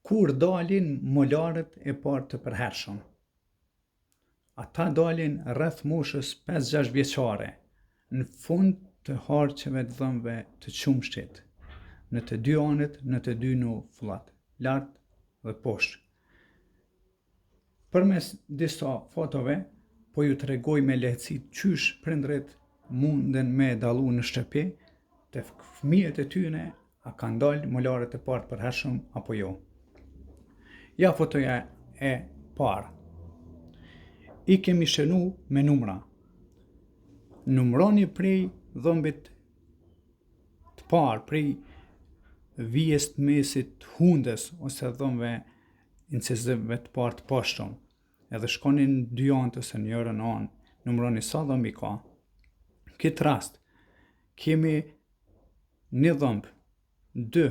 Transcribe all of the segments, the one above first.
kur dalin molarët e parë të përhershëm. Ata dalin rreth moshës 5-6 vjeçare, në fund të harqeve të dhëmbëve të qumshtit, në të dy anët, në të dy nufullat, lart dhe poshtë. Përmes disa fotove, po ju tregoj me lehtësi qysh prindrit munden me dallu në shtëpi te fëmijët e tyre a kanë dalë molarët e parë të përhershëm apo jo. Ja fotoja e parë. I kemi shënu me numra. Numroni prej dhëmbit të parë, prej vijes të mesit të hundës ose dhëmbëve incizivëve të parë të poshtëm. Edhe shkoni në dy anë ose në njërën anë, numroni sa dhëmbi ka. Këtë rast, kemi një dhëmbë, 2,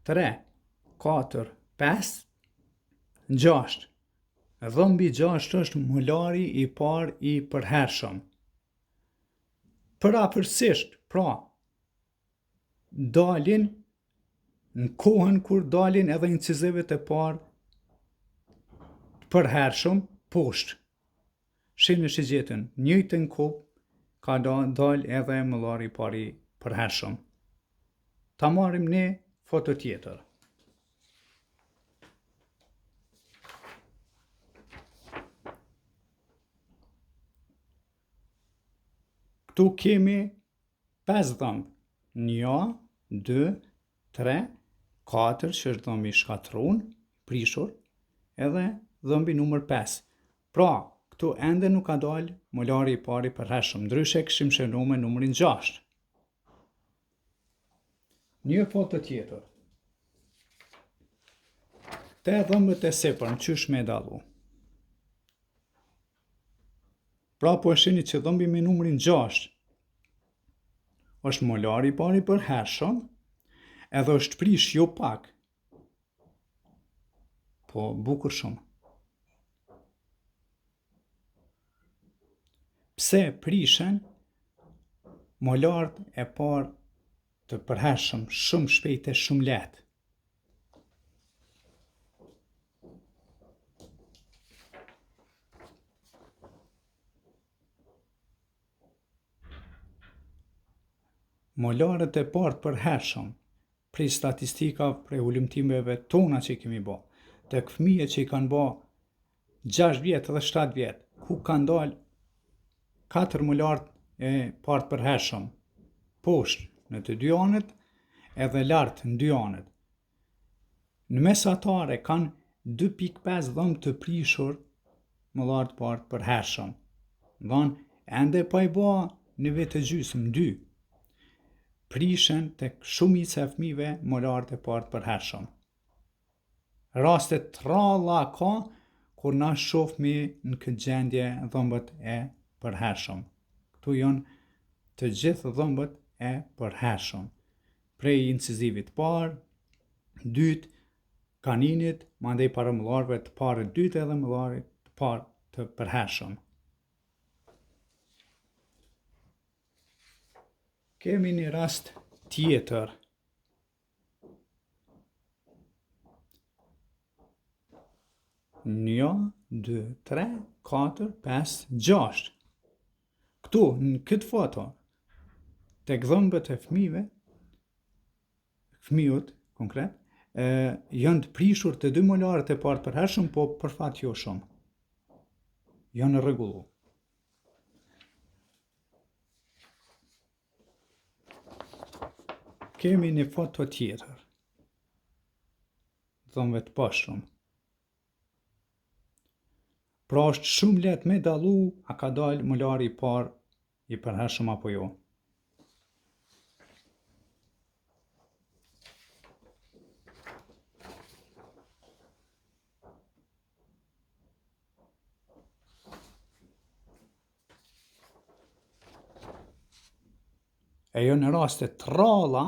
3, 4, 5, 6. Dhëmbi 6 është molari i parë i përhershëm. Përafërsisht, pra, dalin në kohën kur dalin edhe incizivët e parë përhershëm poshtë. Shihni shigjetën, njëjtën kohë ka dalë edhe mollari i parë i përhershëm. Ta marrim një foto tjetër. Këtu kemi 5 dhëmbë. 1, 2, 3, 4, që është dhëmbi shkatërruar, prishur, edhe dhëmbi numër 5. Pra, këtu ende nuk ka dalë molari i parë i përhershëm, ndryshe kishim shënuar me numrin 6. Një foto tjetër. Te dhëmbët e sipër, qysh me dallu? Pra po e shihni që dhëmbi me numrin 6 është molari i parë i përhershëm, edhe është prish jo pak, po bukur shumë. Pse prishen molarët e parë të përhershëm shumë shpejt e shumë lehtë? Molarët e parë të përhershëm, prej statistikave, prej ulimtimeve tona që kemi bë, tek fëmijët që i kanë bë 6 vjet dhe 7 vjet, ku kanë dalë 4 molarë e parë të përhershëm, poshtë në të dy anët edhe lart në dy anët. Në mesatare kanë 2.5 dhëmbë të prishur mollarë të parë të përhershëm. Dhanë ende pa i bë në vetë gjysmë 2. Prishen tek shumica e fëmijëve molarët e parë të përhershëm. Raste të rralla ka kur na shohmi në këtë gjendje dhëmbët e përhershëm. Këtu janë të gjithë dhëmbët e përhershëm. Prej incizivit parë, dytë, kaninit, mandej para mollarëve të parë të dytë edhe mollarit të parë të përhershëm. Kemi një rast tjetër. Një, 2, 3, 4, 5, 6. Këtu, në këtë foto, tek dhëmbët e fëmijët, konkret, janë të prishur të dy molarët e parë të përhershëm, po për fat jo shumë. Janë rregullu. Kemi një foto tjetër. Dhëmbëve të poshtëm. Pra është shumë lehtë me dallu a ka dalë molari i parë i përhershëm apo jo. E jo në raste të rralla,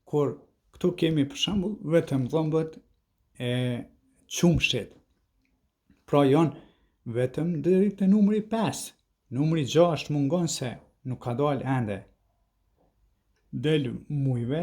kur këtu kemi për shembull vetëm dhëmbët e qumshtit. Pra janë vetëm deri te numri 5. Numri 6 mungon se nuk ka dalë ende. Del mujve